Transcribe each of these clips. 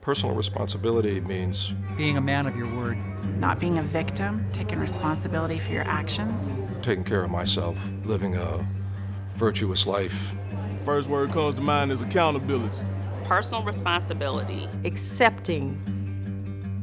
Personal responsibility means being a man of your word. Not being a victim, taking responsibility for your actions. taking care of myself, living a virtuous life. First word comes to mind is accountability. Personal responsibility. Accepting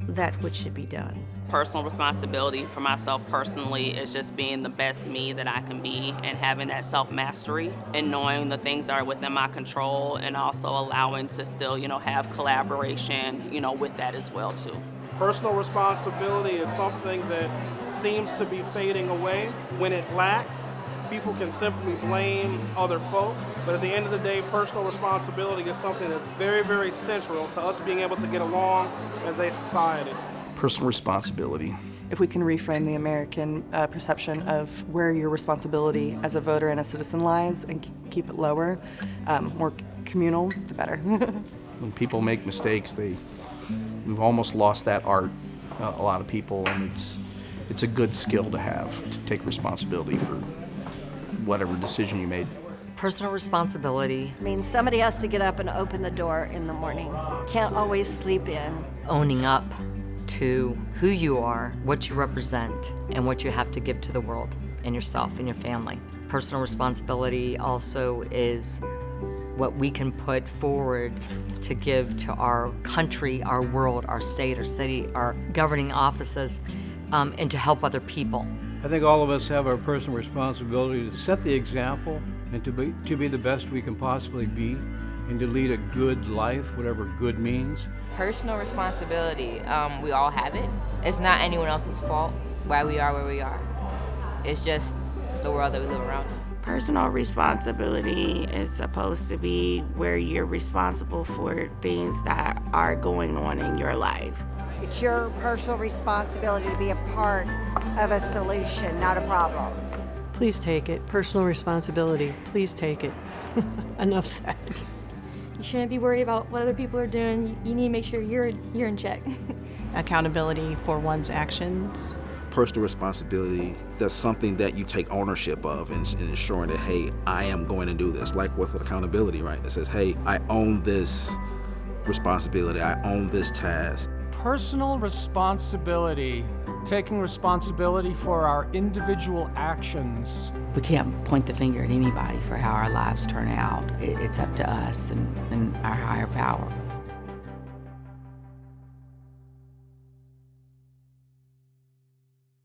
that which should be done. Personal responsibility for myself personally is just being the best me that I can be and having that self-mastery and knowing the things that are within my control and also allowing to still, have collaboration, with that as well too. Personal responsibility is something that seems to be fading away. When it lacks, people can simply blame other folks, but at the end of the day, personal responsibility is something that's very, very central to us being able to get along as a society. Personal responsibility. If we can reframe the American perception of where your responsibility as a voter and a citizen lies and keep it lower, more communal, the better. When people make mistakes, we've almost lost that art, a lot of people, and it's a good skill to have, to take responsibility for whatever decision you made. Personal responsibility means somebody has to get up and open the door in the morning. Can't always sleep in. owning up to who you are, what you represent, and what you have to give to the world and yourself and your family. Personal responsibility also is what we can put forward to give to our country, our world, our state, our city, our governing offices, and to help other people. I think all of us have our personal responsibility to set the example and to be the best we can possibly be and to lead a good life, whatever good means. Personal responsibility, we all have it. It's not anyone else's fault why we are where we are. It's just the world that we live around us. Personal responsibility is supposed to be where you're responsible for things that are going on in your life. It's your personal responsibility to be a part of a solution, not a problem. Please take it. Personal responsibility. Please take it. Enough said. You shouldn't be worried about what other people are doing. You need to make sure you're in check. Accountability for one's actions. Personal responsibility, that's something that you take ownership of and ensuring that, hey, I am going to do this. Like with accountability, right? It says, hey, I own this responsibility. I own this task. Personal responsibility, taking responsibility for our individual actions. We can't point the finger at anybody for how our lives turn out. It's up to us and our higher power.